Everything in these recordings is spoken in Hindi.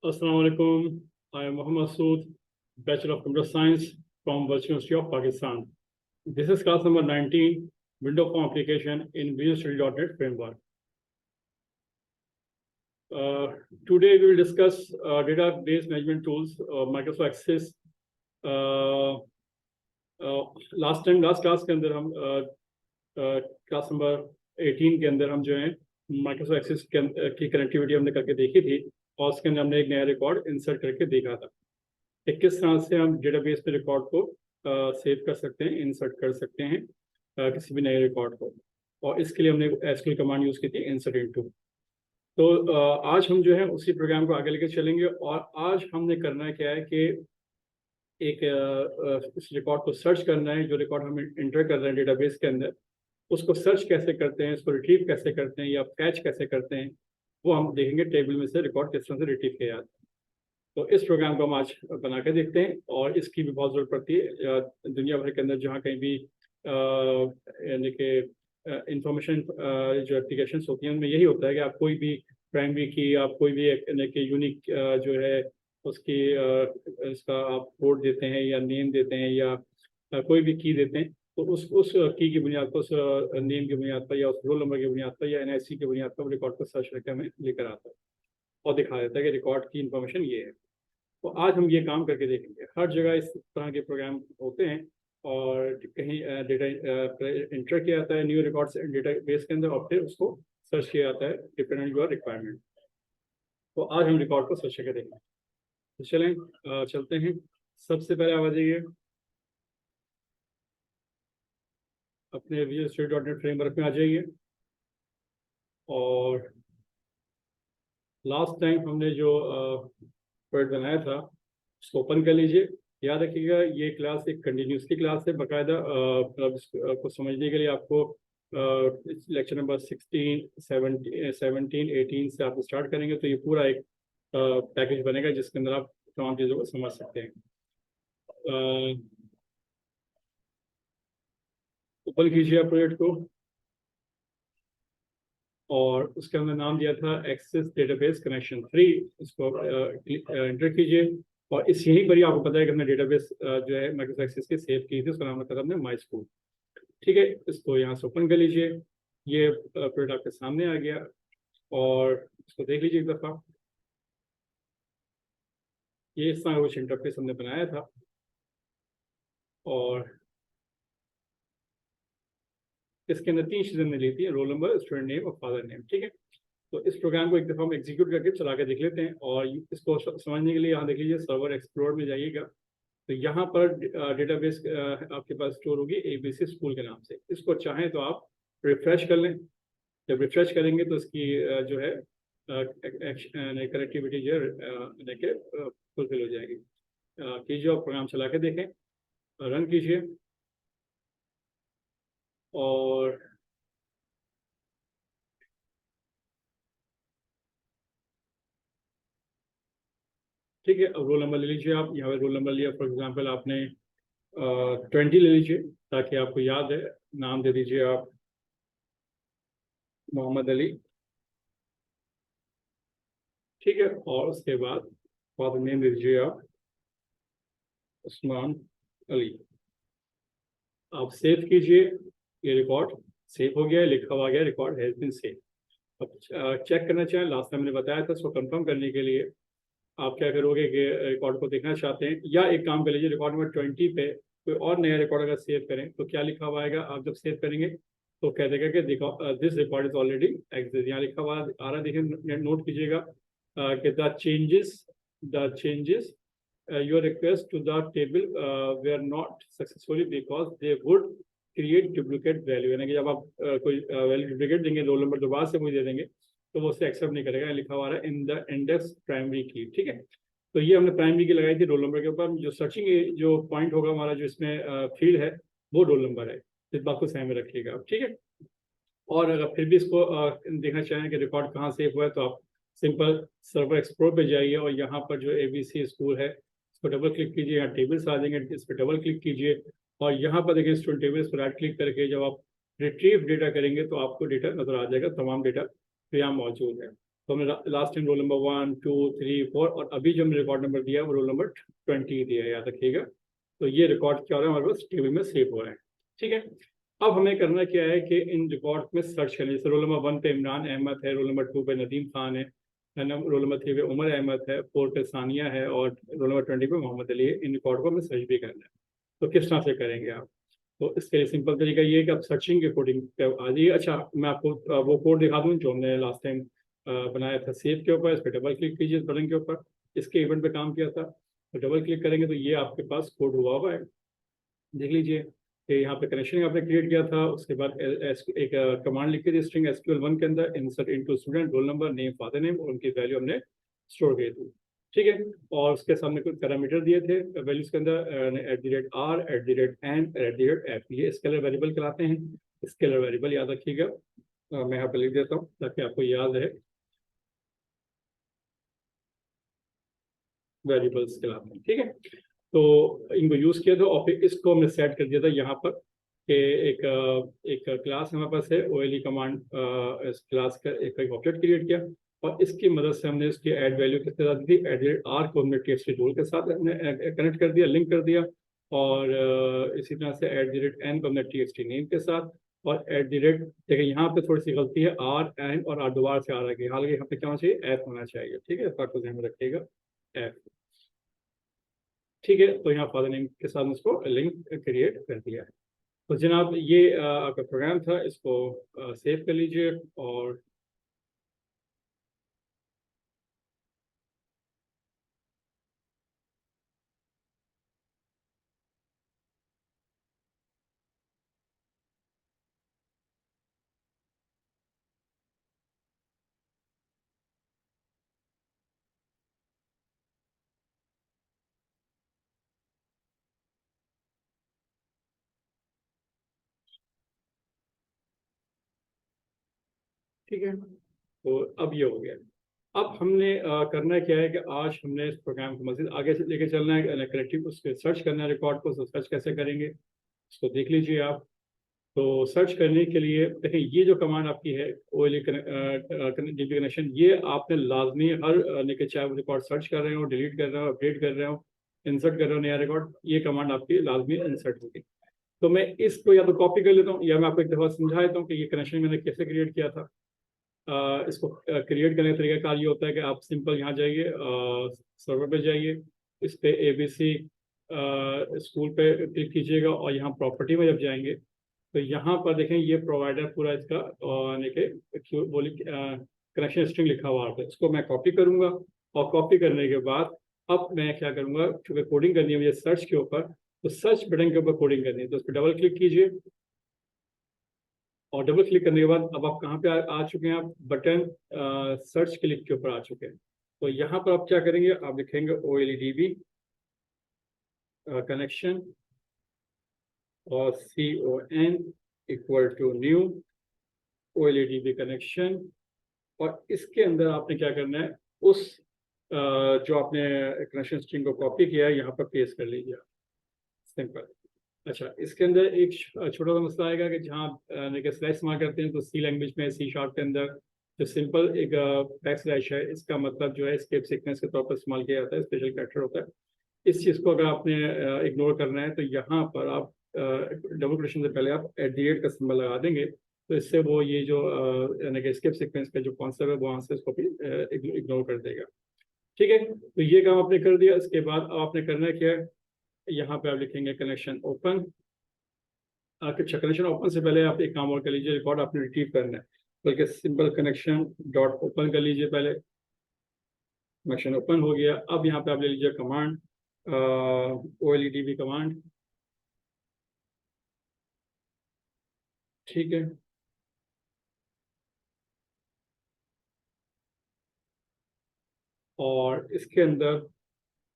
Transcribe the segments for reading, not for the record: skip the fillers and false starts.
Assalamu alaikum. I am Muhammad Sood, Bachelor of Computer Science from Virtual University of Pakistan. This is class number 19, Window Form Application in Visual Studio.NET Framework. Today we will discuss database management tools, Microsoft Access. Last class के अंदर हम क्लास नंबर 18 के अंदर हम जो है माइक्रोसॉफ्ट एक्सेस की कनेक्टिविटी हमने करके देखी थी और उसके अंदर हमने एक नया रिकॉर्ड इंसर्ट करके देखा था कि किस तरह से हम डेटाबेस में रिकॉर्ड को सेव कर सकते हैं, इंसर्ट कर सकते हैं किसी भी नए रिकॉर्ड को। और इसके लिए हमने एसक्यूएल कमांड यूज़ की थी, इंसर्ट इनटू। तो आज हम जो है उसी प्रोग्राम को आगे लेकर चलेंगे और आज हमने करना क्या है कि एक इस रिकॉर्ड को सर्च करना है। जो रिकॉर्ड हम इंटर कर रहे हैं डेटाबेस के अंदर, उसको सर्च कैसे करते हैं, इसको रिट्रीव कैसे करते हैं या फैच कैसे करते हैं, वो हम देखेंगे। टेबल में से रिकॉर्ड किस तरह से रिट्रीव किया जाता है, तो इस प्रोग्राम को हम आज बना के देखते हैं। और इसकी भी बहुत ज़रूरत पड़ती है दुनिया भर के अंदर, जहाँ कहीं भी यानी कि इंफॉर्मेशन जो एप्लीकेशन होती हैं उनमें यही होता है कि आप कोई भी प्राइमरी की, आप कोई भी यानी कि यूनिक जो है उसकी इसका आप कोड देते हैं या नेम देते हैं या कोई भी की देते हैं, तो उस की बुनियाद पर, उस नेम की बुनियाद पर या उस रोल नंबर की बुनियाद पर या एनआईसी की बुनियाद पर रिकॉर्ड को सर्च करके हमें लेकर आता है और दिखा देता है कि रिकॉर्ड की इंफॉर्मेशन ये है। तो आज हम ये काम करके देखेंगे। हर जगह इस तरह के प्रोग्राम होते हैं और कहीं डेटा इंटर किया जाता है न्यू रिकॉर्ड्स डेटा बेस के अंदर और फिर उसको सर्च किया जाता है डिपेंडेंट योर रिक्वायरमेंट। तो आज हम रिकॉर्ड को सर्च करके देखेंगे। तो चलें चलते हैं। सबसे पहले आ जाइए अपने विजुअल स्टूडियो.NET फ्रेमवर्क में आ जाइए और लास्ट टाइम हमने जो प्रोजेक्ट बनाया था उसको ओपन कर लीजिए। याद रखिएगा ये क्लास एक कंटिन्यूसली क्लास है, बाकायदा को समझने के लिए आपको लेक्चर नंबर 16, 17, 18 से आप स्टार्ट करेंगे तो ये पूरा एक पैकेज बनेगा जिसके अंदर आप तमाम चीज़ों को समझ सकते हैं। ओपन कीजिए आप प्रोजेक्ट को और उसके अंदर नाम दिया था एक्सेस डेटाबेस कनेक्शन 3। इसको एंटर कीजिए और इस यहीं पर ही आपको पता है कि हमने डेटाबेस जो है माइक्रोसॉफ्ट एक्सेस की सेव की थी, उसका नाम रखा था हमने माई स्कूल। ठीक है, इसको यहाँ से ओपन कर लीजिए। ये प्रोजेक्ट आपके सामने आ गया और इसको देख लीजिए एक दफ़ा। ये इस तरह कुछ इंटरफेस हमने बनाया था और इसके अंदर 3 चीज़ें हमने ली थी, रोल नंबर, स्टूडेंट नेम और फादर नेम। ठीक है, तो इस प्रोग्राम को एक दफ़ा हम एग्जीक्यूट करके चला के देख लेते हैं। और इसको समझने के लिए यहाँ देख लीजिए, सर्वर एक्सप्लोर में जाइएगा तो यहाँ पर डेटाबेस आपके पास स्टोर होगी ABC स्कूल के नाम से। इसको चाहें तो आप रिफ्रेश कर लें। जब रिफ्रेश करेंगे तो इसकी जो है कनेक्टिविटी जो है फुलफिल हो जाएगी। कीजिए और प्रोग्राम चला के देखें, रन कीजिए और ठीक है। अब रोल नंबर ले लीजिए आप। यहाँ पे रोल नंबर लिया, फॉर एग्जांपल आपने 20 ले लीजिए ताकि आपको याद है। नाम दे दीजिए आप मोहम्मद अली। ठीक है, और उसके बाद फादर नेम दे दीजिए आप उस्मान अली। आप सेव कीजिए। ये रिकॉर्ड सेव हो गया है, लिखा हुआ गया रिकॉर्ड हैज बीन सेव। अब चेक करना चाहें, लास्ट टाइम मैंने बताया था, इसको कंफर्म करने के लिए आप क्या करोगे कि रिकॉर्ड को देखना चाहते हैं या एक काम कर लीजिए, रिकॉर्ड नंबर 20 पे कोई और नया रिकॉर्ड अगर सेव करें तो क्या लिखा हुआ आएगा। आप जब सेव करेंगे तो कह देगा कि this record is already exist. यहाँ लिखा हुआ आ रहा, देखिए नोट कीजिएगा कि the changes your request to the table were not successfully because they would create duplicate value। यानी कि जब आप कोई वैल्यू डुप्लीकेट देंगे, रोल नंबर दोबारा से मुझे दे देंगे तो वो उससे एक्सेप्ट नहीं करेगा। लिखा हुआ है इन द इंडेक्स प्राइमरी की। ठीक है, तो ये हमने प्राइमरी की लगाई थी रोल नंबर के ऊपर। जो सर्चिंग जो पॉइंट होगा हमारा, जो इसमें फील्ड है वो रोल नंबर है। इस बात को सहन में रखिएगा आप। ठीक है, और अगर फिर भी इसको देखना चाहें कि रिकॉर्ड कहाँ सेव हुआ है तो आप सिंपल सर्वर एक्सप्लोर पे जाइए और यहाँ पर जो ABC स्कूल है इसको डबल क्लिक कीजिए। यहाँ टेबल्स आ जाएंगे, इस पर डबल क्लिक कीजिए और यहाँ पर देखिए स्टूडेंट टेबल्स पर राइट क्लिक करके जब आप रिट्रीव डेटा करेंगे तो आपको डेटा नजर आ जाएगा, तमाम डेटा तो यहाँ मौजूद है। तो हमने लास्ट टाइम रोल नंबर 1, 2, 3, 4 और अभी जो हमने रिकॉर्ड नंबर दिया है वो रोल नंबर 20 दिया है, याद रखिएगा। तो ये रिकॉर्ड क्या हो रहा है हमारे पास टेबल में सेव हो रहा है। ठीक है, अब हमें करना क्या है कि इन रिकॉर्ड में सर्च करना। जैसे रोल नंबर 1 पे इमरान अहमद है, रोल नंबर 2 पे नदीम खान है, रोल नंबर 3 पे उमर अहमद है, 4 पे सानिया है और रोल नंबर 20 पे मोहम्मद अली है। इन रिकॉर्ड को हमें सर्च भी करना है। तो किस तरह से करेंगे आप? तो इसके लिए सिंपल तरीका ये है कि आप सर्चिंग के कोडिंग पे आ जाइए। अच्छा, मैं आपको वो कोड दिखा दूँ जो हमने लास्ट टाइम बनाया था सेव के ऊपर। इस पर डबल क्लिक कीजिए, इस बटन के ऊपर, इसके इवेंट पे काम किया था। तो डबल क्लिक करेंगे तो ये आपके पास कोड हुआ है, देख लीजिए कि यहाँ पे कनेक्शन आपने क्रिएट किया था। उसके बाद एक कमांड लिखी थी स्ट्रिंग SQL1 के अंदर, insert into student roll number name father name, और उनकी वैल्यू हमने स्टोर की थी। ठीक है, और उसके सामने कुछ पैरामीटर दिए थे वैल्यूज के अंदर, @r, @n, @f, ये स्केलर वेरिएबल कहलाते हैं। स्केलर वेरिएबल याद रखिएगा। मैं यहाँ पे लिख देता हूँ ताकि आपको याद रहे। वेरिएबल्स कहलाते हैं, ठीक है। तो इनको यूज किया था और फिर इसको हमने सेट कर दिया था यहाँ पर कि एक क्लास हमारे पास है OLE कमांड, इस क्लास का एक ऑब्जेक्ट क्रिएट किया और इसकी मदद से हमने इसकी ऐड वैल्यू किस तरह दी थी, @r को हमने TXT टूल के साथ हमने कनेक्ट कर दिया, लिंक कर दिया। और इसी तरह से @n को हमने TXT नेम के साथ, और देखिए यहाँ पे थोड़ी सी गलती है, r, n और r दोबारा से आ रहा है, हालांकि यहाँ पे क्या होना चाहिए, f होना चाहिए। ठीक है, इस बात को ध्यान में रखिएगा, f। ठीक है, तो यहाँ फादर नेम के साथ उसको लिंक क्रिएट कर दिया है। तो जनाब ये आपका प्रोग्राम था, इसको सेव कर लीजिए। और ठीक है, तो अब ये हो गया। अब हमने करना क्या है कि आज हमने इस प्रोग्राम को मज़ीद आगे से लेके चलना है, करेक्टिव उसके सर्च करना है रिकॉर्ड को। तो सर्च कैसे करेंगे इसको देख लीजिए आप। तो सर्च करने के लिए देखें, ये जो कमांड आपकी है OLE DB कनेक्शन, ये आपने लाजमी हर लेके, चाहे वो रिकॉर्ड सर्च कर रहे हो, डिलीट कर रहे हो, अपडेट कर रहे हो, इंसर्ट कर रहे हो नया रिकॉर्ड, ये कमांड आपकी लाजमी इंसर्ट होगी। तो मैं इसको या तो कॉपी कर लेता हूँ या मैं आपको एक दफ़ा समझा देता हूँ कि ये कनेक्शन मैंने कैसे क्रिएट किया था। इसको क्रिएट करने का तरीका कार ये होता है कि आप सिंपल यहाँ जाइए, सर्वर पे जाइए, इस पे ABC स्कूल पे क्लिक कीजिएगा और यहाँ प्रॉपर्टी में जब जाएंगे तो यहाँ पर देखें ये प्रोवाइडर पूरा इसका बोली कनेक्शन स्ट्रिंग लिखा हुआ है। इसको मैं कॉपी करूँगा और कॉपी करने के बाद अब मैं क्या करूँगा, क्योंकि कोडिंग करनी है मुझे सर्च के ऊपर, तो सर्च बटन के ऊपर कोडिंग करनी है। तो उस पर डबल क्लिक कीजिए और डबल क्लिक करने के बाद अब आप कहाँ पे आ चुके हैं, आप बटन सर्च क्लिक के ऊपर आ चुके हैं। तो यहाँ पर आप क्या करेंगे, आप लिखेंगे OLE DB कनेक्शन और CON equal to new OLE DB connection, और इसके अंदर आपने क्या करना है, उस जो आपने कनेक्शन स्ट्रिंग को कॉपी किया है यहाँ पर पेस्ट कर लीजिए, सिंपल। अच्छा, इसके अंदर एक छोटा सा मसला आएगा कि जहाँ स्लैश इस्तेमाल करते हैं तो C लैंग्वेज में, C# के अंदर जो सिंपल एक बैक स्लैश है, इसका मतलब जो है एस्केप सीक्वेंस के तौर पर इस्तेमाल किया जाता है, स्पेशल कैरेक्टर होता है। इस चीज़ को अगर आपने इग्नोर करना है तो यहाँ पर आप डबल क्वेश्चन से पहले आप @ का सिंबल लगा देंगे, तो इससे वो ये जो एस्केप सीक्वेंस का जो कॉन्सेप्ट है वो वहाँ से इसको भी इग्नोर कर देगा। ठीक है, तो ये काम आपने कर दिया। इसके बाद अब आपने करना है क्या है, यहाँ पे आप लिखेंगे कनेक्शन ओपन। अच्छा, कनेक्शन ओपन से पहले आप एक काम और कर लीजिए, रिकॉर्ड आपने रिट्रीव करना है, बल्कि सिंपल कनेक्शन डॉट ओपन कर लीजिए पहले। कनेक्शन ओपन हो गया। अब यहाँ पे आप ले लीजिए कमांड OLE DB कमांड। ठीक है, और इसके अंदर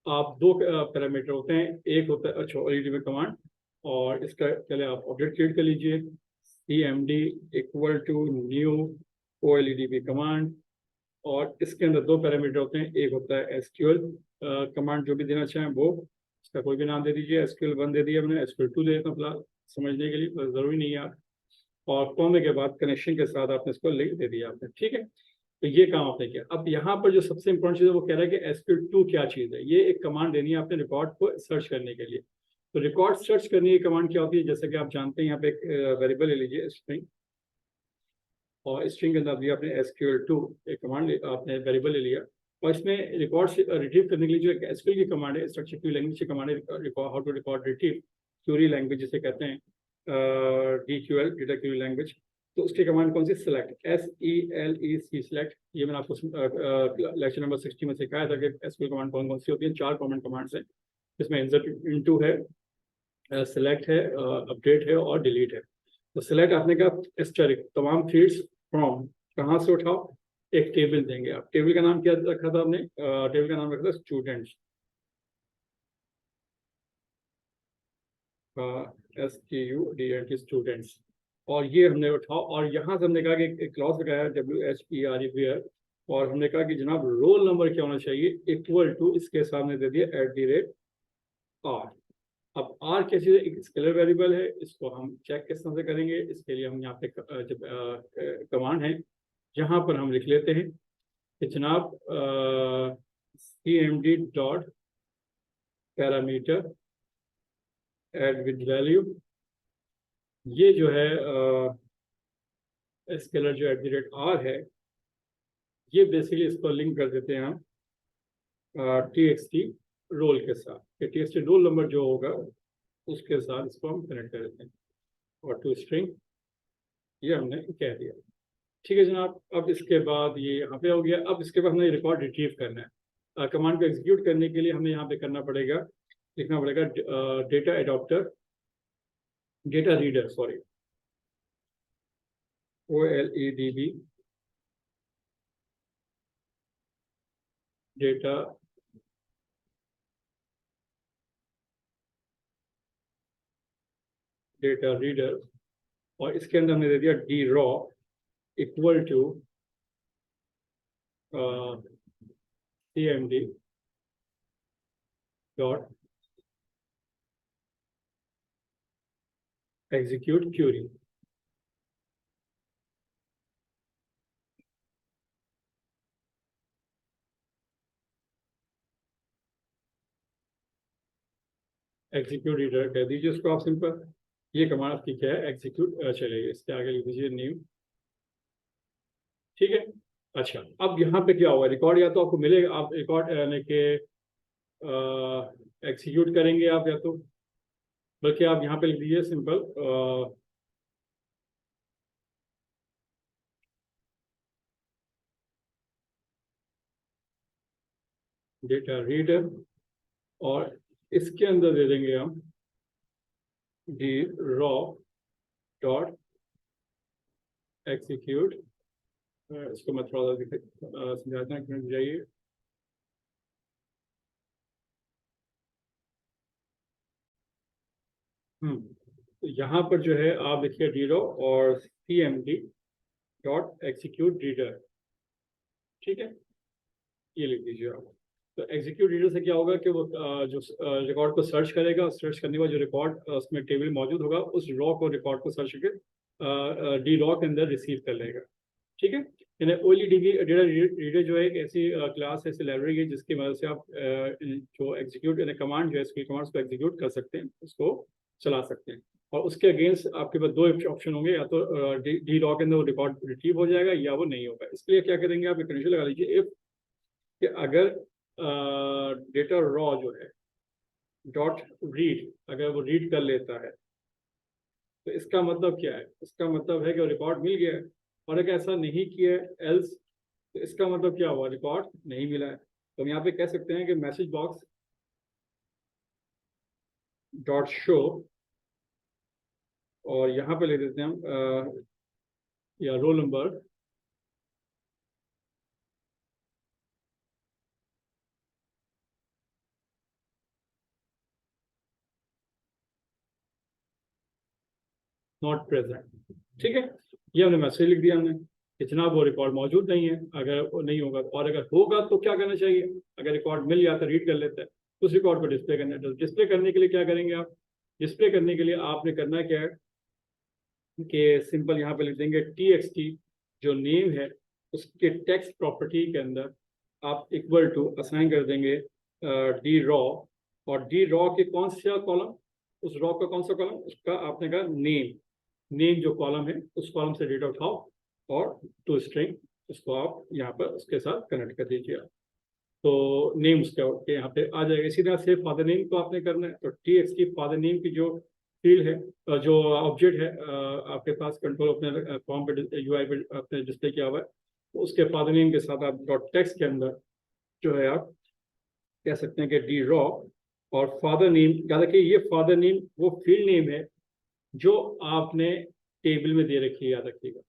आप दो पैरामीटर होते हैं, एक होता है अच्छा OLE DB कमांड, और इसका पहले आप ऑब्जेक्ट क्रिएट कर लीजिए, CMD equal to new OLE DB command, और इसके अंदर दो पैरामीटर होते हैं, एक होता है SQL कमांड, जो भी देना चाहें वो, इसका कोई भी नाम दे दीजिए। SQL1 दे दिया मैंने, SQL2 दे देता हूँ फिलहाल समझने के लिए, ज़रूरी नहीं है आप। और कॉमे के बाद कनेक्शन के साथ आपने इसको लिंक दे दिया आपने। ठीक है, तो ये काम आपने किया। अब यहाँ पर जो सबसे इंपॉर्टेंट चीज़ है वो कह रहा है कि SQL2 क्या चीज़ है। ये एक कमांड देनी है आपने रिकॉर्ड को सर्च करने के लिए। तो रिकॉर्ड सर्च करने की कमांड क्या होती है, जैसे कि आप जानते हैं यहाँ पे एक वेरिएबल ले लीजिए स्ट्रिंग, और स्ट्रिंग के अंदर दिया आपने SQL2 एक कमांड आपने वेरिएबल ले लिया, और इसमें रिकॉर्ड रिट्रीव करने के लिए जो एक SQL की कमांड है, स्ट्रक्चर क्यू लैंग्वेज की कमांड है, how to record retrieve query language जिसे कहते हैं, DQL डेटा क्यूरी लैंग्वेज। तो उसकी कमांड कौन सी, सेलेक्ट, SELEC सेलेक्ट। ये मैंने आपको लेक्चर नंबर 60 में सिखाया था कि SQL कमांड कौन कौन सी होती है। 4 कॉमन कमांड्स हैं, इसमें इंसर्ट इनटू है, सेलेक्ट है, अपडेट है और डिलीट है। तो सेलेक्ट आपने कहा हिस्टोरिक तमाम फील्ड्स फ्रॉम, कहाँ से उठाओ, एक टेबल देंगे आप। टेबल का नाम क्या रखा था आपने, टेबल का नाम रखा था स्टूडेंट्स, STUDENT स्टूडेंट्स। और ये हमने उठाओ, और यहाँ से हमने कहा कि एक क्लॉज लगाया WHERE वेयर, और हमने कहा कि जनाब रोल नंबर क्या होना चाहिए, इक्वल टू, इसके सामने दे दिया @R। अब R क्या चीज़ है, एक स्केलर वेरिएबल है, इसको हम चेक किस तरह से करेंगे, इसके लिए हम यहाँ पे जब कमांड है जहाँ पर हम लिख लेते हैं कि जनाब CMD dot parameter add with value, ये जो है स्केलर जो @R है, ये बेसिकली इसको लिंक कर देते हैं हम TXT रोल के साथ। TXT रोल नंबर जो होगा उसके साथ इसको हम कनेक्ट कर देते हैं, और टू स्ट्रिंग ये हमने कह दिया। ठीक है जनाब, अब इसके बाद ये यहाँ पे हो गया। अब इसके बाद हमें रिकॉर्ड रिट्रीव करना है। कमांड को एग्जीक्यूट करने के लिए हमें यहाँ पे करना पड़ेगा, लिखना पड़ेगा data adapter, data reader sorry, OLEDB data reader, और इसके अंदर हमने दे दिया DRAW equal to CMD dot execute query. Execute reader कह दीजिए उसको आप सिंपल। ये कमांड आपकी क्या है, एग्जीक्यूट चलेगी। इसके आगे लिख दीजिए न्यू। ठीक है। अच्छा, अब यहाँ पे क्या होगा, रिकॉर्ड या तो आपको मिलेगा, आप रिकॉर्ड यानी कि एग्जीक्यूट करेंगे आप, या तो बल्कि आप यहाँ पे लिख दीजिए सिंपल डेटा रीडर, और इसके अंदर दे देंगे हम DRAW डॉट एग्जीक्यूट। इसको मैं थोड़ा सा समझाता हूँ, जाइए। तो यहाँ पर जो है आप देखिए DRAW और CMD डॉट एग्जीक्यूट रीडर। ठीक है, ये लिख दीजिए आप। तो एग्जीक्यूट रीडर से क्या होगा कि वो जो रिकॉर्ड को सर्च करेगा, सर्च करने के बाद जो रिकॉर्ड उसमें टेबल मौजूद होगा, उस रॉ को रिकॉर्ड को सर्च करके DRAW के अंदर रिसीव कर लेगा। ठीक है, यानी OLEDB डेटा रीडर जो है एक ऐसी क्लास, ऐसी लाइब्रेरी है जिसकी मदद से आप जो एग्जीक्यूट यानी कमांड जो है, इसकी कमांड्स को एग्जीक्यूट कर सकते हैं, उसको चला सकते हैं। और उसके अगेंस्ट आपके पास 2 ऑप्शन होंगे, या तो DRAW के अंदर वो रिकॉर्ड रिट्रीव हो जाएगा या वो नहीं होगा। इसके लिए क्या करेंगे, आप एक कंडीशन लगा लीजिए, इफ कि अगर डेटा रॉ जो है डॉट रीड, अगर वो रीड कर लेता है, तो इसका मतलब क्या है, इसका मतलब है कि रिकॉर्ड मिल गया है। और अगर ऐसा नहीं किया है एल्स, तो इसका मतलब क्या हुआ, रिकॉर्ड नहीं मिला है। तो हम यहाँ पे कह सकते हैं कि मैसेज बॉक्स डॉट शो, और यहाँ पे ले देते हैं हम या रोल नंबर नॉट प्रेजेंट। ठीक है, ये हमने मैसेज लिख दिया हमने, इतना वो रिकॉर्ड मौजूद नहीं है। अगर वो नहीं होगा, और अगर होगा तो क्या करना चाहिए, अगर रिकॉर्ड मिल जाता है, रीड कर लेता है, तो उस रिकॉर्ड को डिस्प्ले करना है। डिस्प्ले करने के लिए क्या करेंगे आप, डिस्प्ले करने के लिए आपने करना क्या है कि सिंपल यहाँ पे लिख देंगे TXT जो नेम है, उसके टेक्स्ट प्रॉपर्टी के अंदर आप इक्वल टू असाइन कर देंगे डी रॉ, और डी रॉ के कौन सा कॉलम, उस रॉ का कौन सा कॉलम, उसका आपने कहा नेम जो कॉलम है उस कॉलम से डेटा उठाओ और टू स्ट्रिंग उसको आप यहाँ पर उसके साथ कनेक्ट कर दीजिए। तो नेम उसका यहाँ पे आ जाएगा। इसी तरह से फादर नेम को आपने करना है, तो टी एक्स की फादर नेम की जो फील्ड है, जो ऑब्जेक्ट है आपके पास कंट्रोल अपने फॉर्म पे यूआई पे आपने डिस्प्ले किया हुआ है, तो उसके फादर नेम के साथ आप डॉट टेक्स्ट के अंदर जो है आप कह सकते हैं कि डी रॉ और फादर नेम। याद रखिए ये फादर नेम वो फील्ड नेम है जो आपने टेबल में दे रखी है, याद रखिएगा,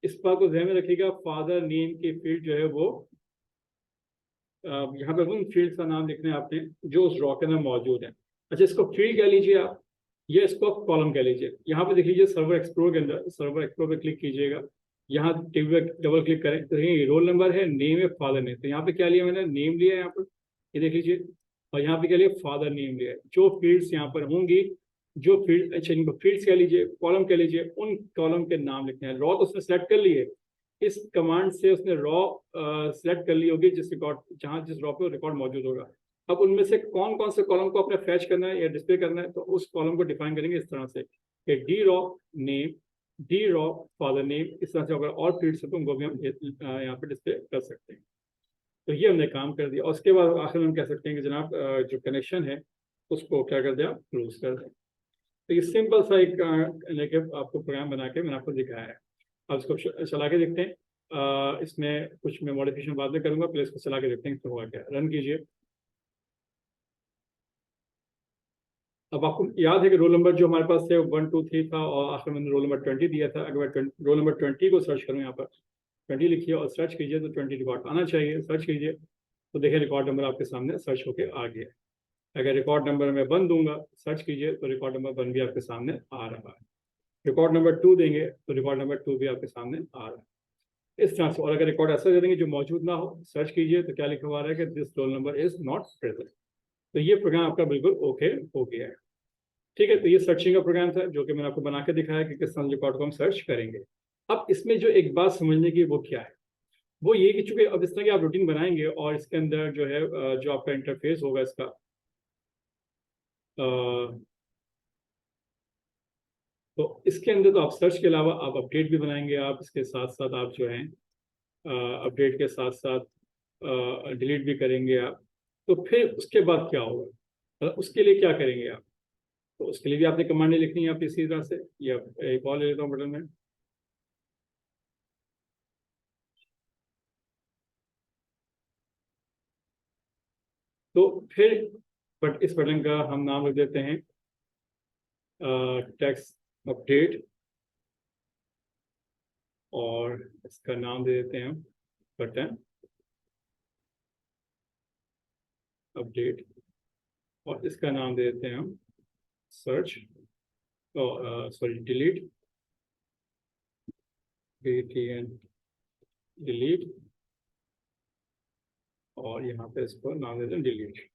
इस बात को ध्यान में रखिएगा। फादर नेम की फील्ड जो है वो यहाँ पे उन फील्ड का नाम लिखना है आपने जो उस रॉ के अंदर मौजूद है। अच्छा, इसको फील्ड कह लीजिए आप, ये इसको कॉलम कह लीजिए। यहाँ पे देख लीजिए सर्वर एक्सप्लोर के अंदर, सर्वर एक्सप्लोर पे क्लिक कीजिएगा, यहाँ टेबल डबल क्लिक करें तो ये रोल नंबर है, नेम है, फादर नेम। तो यहाँ पे क्या लिया मैंने, नेम लिया है यहाँ पर, ये देख लीजिए, और यहाँ पे क्या लिया, फादर नेम लिया है। जो फील्ड्स यहाँ पर होंगी, जो फील्ड, अच्छा फील्ड्स कह लीजिए, कॉलम कह लीजिए, उन कॉलम के नाम लिखने हैं। रॉ तो उसने सेलेक्ट कर लिए, इस कमांड से उसने रॉ सेलेक्ट कर ली होगी जिस रिकॉर्ड, जहाँ जिस रॉ पे रिकॉर्ड मौजूद होगा। अब उनमें से कौन कौन से कॉलम को अपने फैच करना है या डिस्प्ले करना है, तो उस कॉलम को डिफाइन करेंगे इस तरह से कि D raw name, D raw father name, इस तरह से अगर और फील्ड्स है तो उनको भी हम यहाँ पे डिस्प्ले कर सकते हैं। तो ये हमने काम कर दिया, और उसके बाद आखिर में हम कह सकते हैं कि जनाब जो कनेक्शन है उसको क्या कर दें, आप क्लोज कर दें। तो ये सिंपल सा एक लेके आपको प्रोग्राम बना के मैंने आपको दिखाया है। अब इसको चला के देखते हैं। इसमें कुछ मैं मॉडिफिकेशन बाद में करूंगा, पहले इसको चला के देखते हैं तो हुआ क्या। रन कीजिए। अब आपको याद है कि रोल नंबर जो हमारे पास थे 1 2 3 था, और आखिर मैंने रोल नंबर 20 दिया था। अगर मैं रोल नंबर 20 को सर्च करूँ, यहाँ पर 20 लिखिए और सर्च कीजिए तो 20 रिकॉर्ड आना चाहिए। सर्च कीजिए तो देखिए रिकॉर्ड नंबर आपके सामने सर्च होके आ गया। अगर रिकॉर्ड नंबर मैं 1 दूंगा, सर्च कीजिए तो रिकॉर्ड नंबर 1 भी आपके सामने आ रहा है। रिकॉर्ड नंबर 2 देंगे तो रिकॉर्ड नंबर 2 भी आपके सामने आ रहा है, इस तरह से। और अगर रिकॉर्ड ऐसा दे देंगे जो मौजूद ना हो, सर्च कीजिए तो क्या लिखा हुआ है कि this roll number is not present. तो ये प्रोग्राम आपका बिल्कुल ओके हो गया है। ठीक है, तो ये सर्चिंग का प्रोग्राम था जो कि मैंने आपको बना के दिखाया कि किस तरह रिकॉर्ड को हम सर्च करेंगे। अब इसमें जो एक बात समझने की वो क्या है, वो ये कि चूंकि अब इस तरह की आप रूटीन बनाएंगे और इसके अंदर जो है जो आपका इंटरफेस होगा इसका, तो इसके अंदर तो आप सर्च के अलावा आप अपडेट भी बनाएंगे, आप इसके साथ साथ आप जो है अपडेट के साथ साथ डिलीट भी करेंगे आप। तो फिर उसके बाद क्या होगा, उसके लिए क्या करेंगे आप, तो उसके लिए भी आपने कमांडें लिखनी है आप इसी तरह से। ये एक और ले लेता हूँ बटन में, तो फिर बट इस बटन का हम नाम रख देते हैं टेक्स्ट अपडेट, और इसका नाम दे देते हैं हम बटन अपडेट, और इसका नाम दे देते हैं हम सर्च, सॉरी डिलीट, डिलीट, और यहाँ पे इसको नाम देते हैं डिलीट।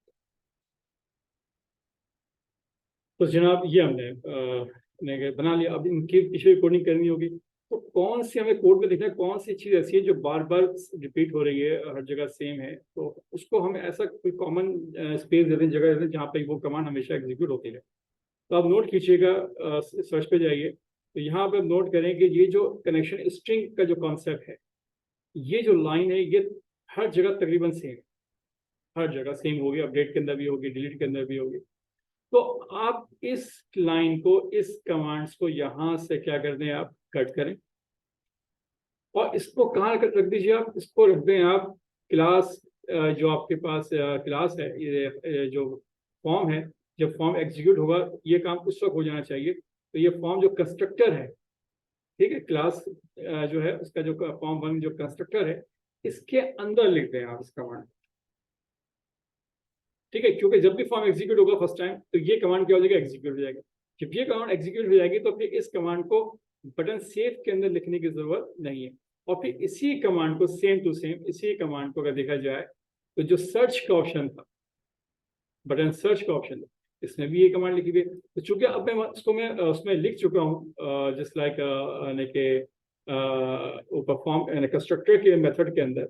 तो जनाब ये हमने बना लिया। अब इनकी पिछली कोडिंग करनी होगी, तो कौन सी हमें कोड में देखना है, कौन सी चीज़ ऐसी है जो बार बार रिपीट हो रही है, हर जगह सेम है, तो उसको हम ऐसा कोई कॉमन स्पेस देते हैं, जगह देते हैं जहाँ पे वो कमांड हमेशा एग्जीक्यूट होती है। तो आप नोट कीजिएगा, सर्च पे जाइए, तो यहाँ पे नोट करें कि ये जो कनेक्शन स्ट्रिंग का जो कॉन्सेप्ट है, ये जो लाइन है ये हर जगह तकरीबन सेम है, हर जगह सेम होगी, अपडेट के अंदर भी होगी, डिलीट के अंदर भी होगी। तो आप इस लाइन को, इस कमांड्स को यहाँ से क्या कर दें, आप कट करें, और इसको कहाँ रख दीजिए, आप इसको रख दें आप क्लास, जो आपके पास क्लास है, ये जो फॉर्म है, जब फॉर्म एग्जीक्यूट होगा ये काम उस वक्त हो जाना चाहिए। तो ये फॉर्म जो कंस्ट्रक्टर है, ठीक है, क्लास जो है उसका जो फॉर्म 1 जो कंस्ट्रक्टर है, इसके अंदर लिख दें आप इस कमांड, ठीक है, क्योंकि जब भी फॉर्म एग्जीक्यूट होगा फर्स्ट टाइम तो ये कमांड क्या हो जाएगा, एग्जीक्यूट हो जाएगा। जब ये कमांड एग्जीक्यूट हो जाएगी तो फिर इस कमांड को बटन सेव के अंदर लिखने की जरूरत नहीं है, और फिर इसी कमांड को सेम टू सेम, इसी कमांड को अगर देखा जाए तो जो सर्च का ऑप्शन था, बटन सर्च का ऑप्शन, इसमें भी ये कमांड लिखी हुई है। तो चूंकि अब मैं उसको मैं उसमें लिख चुका हूँ, जस्ट लाइक वो परफॉर्म कंस्ट्रक्टर के मेथड के अंदर,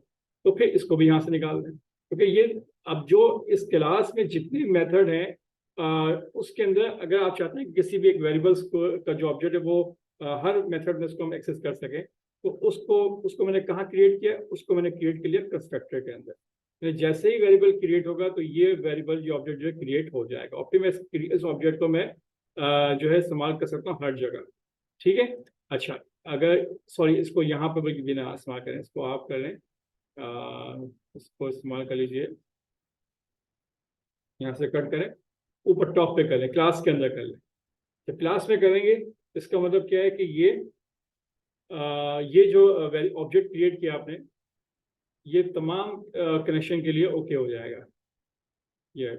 तो फिर इसको भी यहाँ से निकाल दें, क्योंकि ये अब जो इस क्लास में जितने मेथड हैं उसके अंदर अगर आप चाहते हैं कि किसी भी एक वेरिएबल्स का जो ऑब्जेक्ट है वो हर मेथड में उसको हम एक्सेस कर सकें, तो उसको उसको मैंने कहाँ क्रिएट किया, उसको मैंने क्रिएट किया कंस्ट्रक्टर के अंदर। तो जैसे ही वेरिएबल क्रिएट होगा तो ये वेरिएबल जो ऑब्जेक्ट जो है क्रिएट हो जाएगा, और फिर मैं इस ऑब्जेक्ट को मैं जो है इस्तेमाल कर सकता हूँ हर जगह। ठीक है। अच्छा, अगर सॉरी इसको यहाँ पर बल्कि बिना इस्तेमाल करें, इसको आप कर लें, इसको इस्तेमाल कर लीजिए, यहाँ से कट करें, ऊपर टॉप पे कर लें, क्लास के अंदर कर लें। तो क्लास में करेंगे इसका मतलब क्या है कि ये जो ऑब्जेक्ट क्रिएट किया आपने, ये तमाम कनेक्शन के लिए ओके हो जाएगा। ये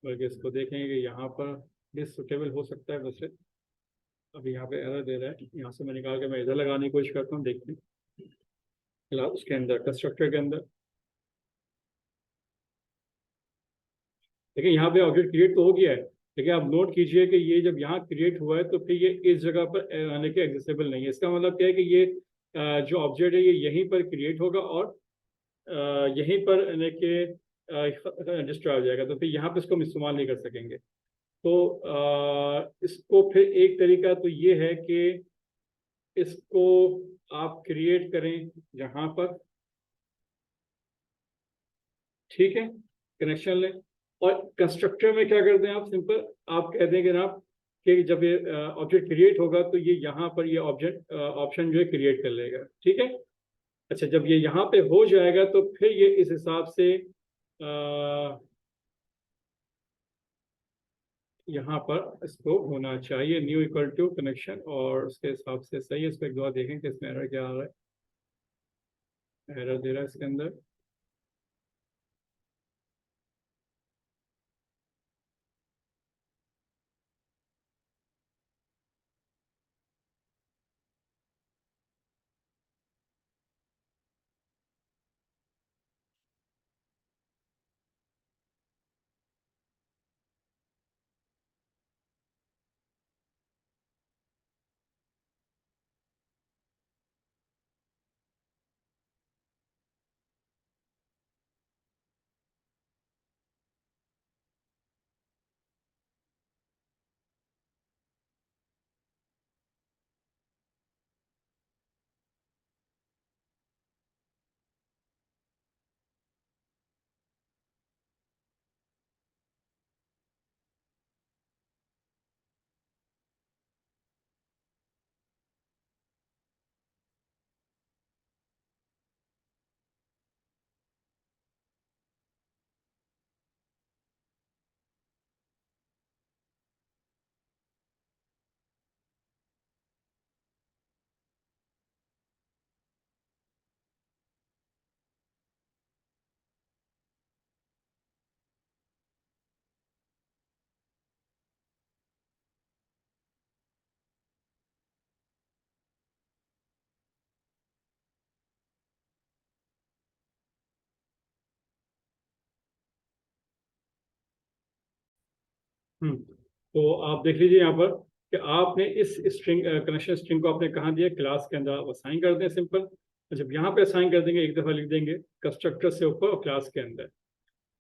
बल्कि इसको देखेंगे कि यहाँ पर भी सुटेबल हो सकता है। वैसे अभी यहाँ पे एरर दे रहा है, यहाँ से मैं निकाल के मैं इधर लगाने की कोशिश करता हूँ, देखते हैं उसके अंदर कंस्ट्रक्टर के अंदर। देखिए यहाँ पे ऑब्जेक्ट क्रिएट तो हो गया है, लेकिन आप नोट कीजिए कि ये जब यहाँ क्रिएट हुआ है तो फिर ये इस जगह पर आने के एग्जिस्टेबल नहीं है। इसका मतलब क्या है कि ये जो ऑब्जेक्ट है ये यहीं पर क्रिएट होगा और यहीं पर आने के डिस्ट्रॉय हो जाएगा, तो फिर यहाँ पे इसको हम इस्तेमाल नहीं कर सकेंगे। तो इसको फिर एक तरीका तो ये है कि इसको आप क्रिएट करें यहाँ पर, ठीक है, कनेक्शन लें, और कंस्ट्रक्टर में क्या करते हैं आप, सिंपल आप कह देंगे ना कि जब ये ऑब्जेक्ट क्रिएट होगा तो ये यहाँ पर ये ऑब्जेक्ट ऑप्शन जो है क्रिएट कर लेगा। ठीक है। अच्छा, जब ये यहाँ पे हो जाएगा तो फिर ये इस हिसाब से यहाँ पर इसको होना चाहिए न्यू इक्वल टू कनेक्शन, और उसके हिसाब से सही है। इसको एक दो बार देखें कि इसमें एरर क्या आ रहा है, एरर दे रहा है इसके अंदर। तो आप देख लीजिए यहाँ पर कि आपने इस स्ट्रिंग कनेक्शन स्ट्रिंग को आपने कहाँ दिया, क्लास के अंदर आप असाइन कर दें सिंपल। जब यहाँ पे असाइन कर देंगे एक दफ़ा लिख देंगे कंस्ट्रक्टर से ऊपर और क्लास के अंदर,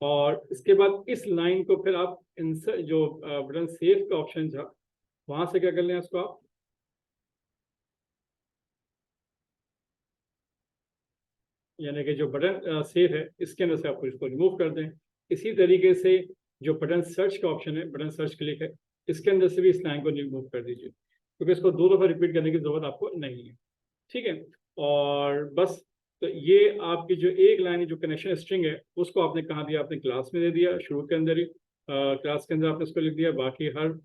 और इसके बाद इस लाइन को फिर आप इंसर्ट जो बटन सेव का ऑप्शन था वहाँ से क्या कर लें, इसको आप यानी कि जो बटन सेव है इसके अंदर से आपको इसको रिमूव कर दें। इसी तरीके से जो बटन सर्च का ऑप्शन है, बटन सर्च क्लिक है, इसके अंदर से भी इस लाइन को रिमूव कर दीजिए, क्योंकि इसको दो दफ़ा रिपीट करने की जरूरत आपको नहीं है। ठीक है। और बस, तो ये आपकी जो एक लाइन जो कनेक्शन स्ट्रिंग है उसको आपने कहाँ दिया, आपने क्लास में दे दिया, शुरू के अंदर ही क्लास के अंदर आपने उसको लिख दिया। बाकी हर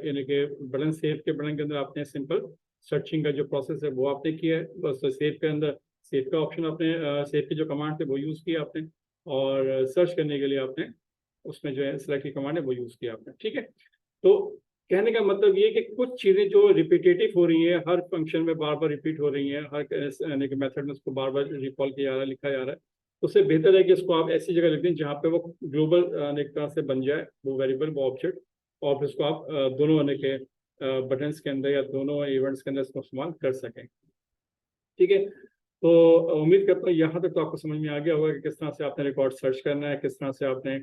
यानी कि बटन सेव के बटन के अंदर आपने सिंपल सर्चिंग का जो प्रोसेस है वो आपने किया है। बस सेव के अंदर सेव का ऑप्शन आपने सेव की जो कमांड थे वो यूज़ किया आपने, और सर्च करने के लिए आपने उसमें जो है सेलेक्ट की कमांड है वो यूज़ किया आपने। ठीक है। तो कहने का मतलब ये कि कुछ चीज़ें जो रिपीटेटिव हो रही हैं, हर फंक्शन में बार बार रिपीट हो रही हैं, हर यानी कि मेथड में उसको बार बार रिकॉल किया जा रहा है, लिखा जा रहा है, उससे बेहतर है कि इसको आप ऐसी जगह लिख दें जहाँ पे वो ग्लोबल एक तरह से बन जाए वो वेरिएबल, वो ऑब्जेक्ट, और फिर उसको आप दोनों आने के बटन्स के अंदर या दोनों इवेंट्स के अंदर इसको इस्तेमाल कर सकें। ठीक है, तो उम्मीद करता हूँ यहाँ तक तो आपको समझ में आ गया होगा कि किस तरह से आपने रिकॉर्ड सर्च करना है, किस तरह से आपने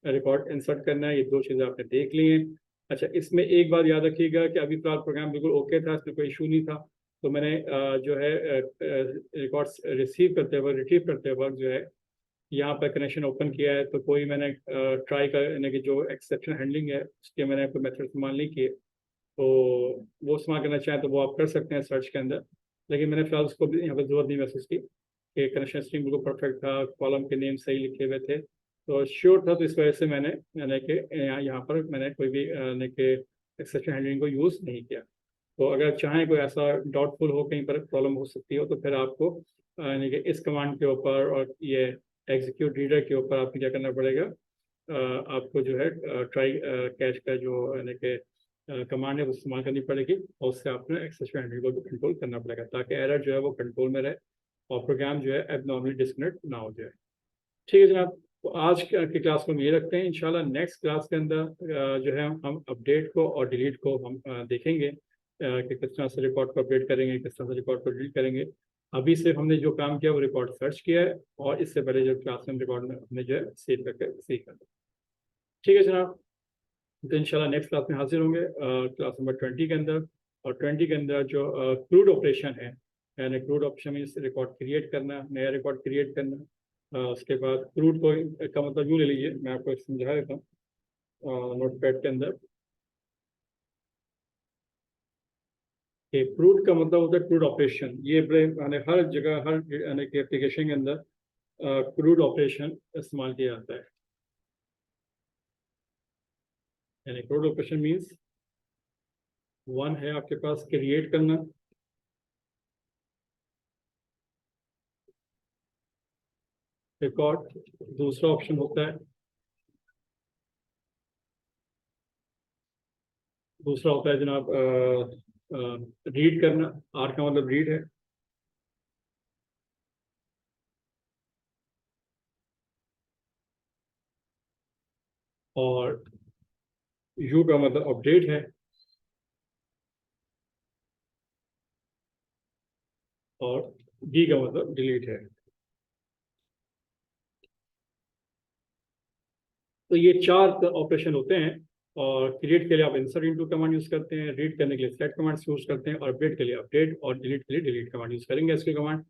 रिकॉर्ड इंसर्ट करना है। ये दो चीज़ें आपने देख ली हैं। अच्छा, इसमें एक बात याद रखिएगा कि अभी फिलहाल प्रोग्राम बिल्कुल ओके था, इसमें कोई इशू नहीं था। तो मैंने जो है रिकॉर्ड्स रिसीव करते वक्त, रिट्रीव करते वक्त जो है यहाँ पर कनेक्शन ओपन किया है, तो कोई मैंने ट्राई करने की जो एक्सेप्शन हैंडलिंग है उसके मैंने कोई मेथड इस्तेमाल नहीं किए। तो वो इस्तेमाल करना चाहें तो वो आप कर सकते हैं सर्च के अंदर, लेकिन मैंने फिलहाल उसको भी यहाँ पर जरूरत नहीं महसूस की कि कनेक्शन स्ट्रिंग बिल्कुल परफेक्ट था, कॉलम के नेम सही लिखे हुए थे, तो श्योर था। तो इस वजह से मैंने यानी कि यहाँ पर मैंने कोई भी यानी कि एक्सेप्शन हैंडलिंग को यूज़ नहीं किया। तो अगर चाहें कोई ऐसा डाउटफुल हो, कहीं पर प्रॉब्लम हो सकती हो, तो फिर आपको यानी कि इस कमांड के ऊपर और ये एग्जीक्यूट रीडर के ऊपर आपको क्या करना पड़ेगा, आपको जो है ट्राई कैच का जो यानी कि कमांड है वो इस्तेमाल करनी पड़ेगी, और उससे आपने एक्सेप्शन हैंडलिंग को भी कंट्रोल करना पड़ेगा ताकि एरर जो है वो कंट्रोल में रहे और प्रोग्राम जो है एबनॉर्मली डिस्कनेक्ट ना हो जाए। ठीक है जनाब, तो आज की क्लास को हम ये रखते हैं। इंशाल्लाह नेक्स्ट क्लास के अंदर जो है हम अपडेट को और डिलीट को हम देखेंगे कि किस तरह से रिकॉर्ड को अपडेट करेंगे, किस तरह से रिकॉर्ड को डिलीट करेंगे। अभी सिर्फ हमने जो काम किया वो रिकॉर्ड सर्च किया है, और इससे पहले जो क्लास में रिकॉर्ड में हमने जो है सेव करके सीखा। ठीक है जनाब, तो इंशाल्लाह नेक्स्ट क्लास में हाजिर होंगे क्लास नंबर 20 के अंदर। और 20 के अंदर जो क्रूड ऑपरेशन है, यानी crude operation means record create करना, नया रिकॉर्ड क्रिएट करना। उसके बाद क्रूड को का मतलब यूँ ले लीजिए, मैं आपको समझा देता हूँ नोटपैड के अंदर कि क्रूड का मतलब होता है क्रूड ऑपरेशन। ये बड़े यानी हर जगह, हर यानी कि एप्लीकेशन के अंदर क्रूड ऑपरेशन इस्तेमाल किया जाता है। यानी क्रूड ऑपरेशन मीन्स वन है आपके पास क्रिएट करना, रिकॉर्ड, दूसरा ऑप्शन होता है जनाब रीड करना। आर का मतलब रीड है, और यू का मतलब अपडेट है, और डी का मतलब डिलीट है। तो ये चार ऑपरेशन होते हैं। और क्रिएट के लिए आप इंसर्ट इनटू कमांड यूज करते हैं, रीड करने के लिए सेट कमांड यूज करते हैं, और अपडेट के लिए अपडेट, और डिलीट के लिए डिलीट कमांड यूज करेंगे इसके कमांड।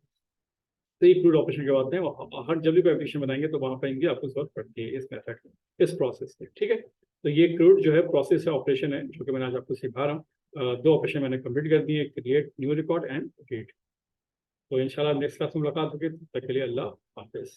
तो ये क्रूड ऑपरेशन के बाद हैं, हर जब भी कोई एप्लीकेशन बनाएंगे तो वहाँ पर इनकी आपको जरूरत पड़ती है इस मेथड में, इस प्रोसेस में। ठीक है, तो ये क्रूड जो है प्रोसेस है, ऑपरेशन है, जो कि मैंने आज आपको सिखा रहा हूँ। दो ऑपरेशन मैंने कंप्लीट कर दिए, create new record and read. तो इंशाल्लाह नेक्स्ट क्लास में मुलाकात होगी, तब तक के लिए अल्लाह हाफिज़।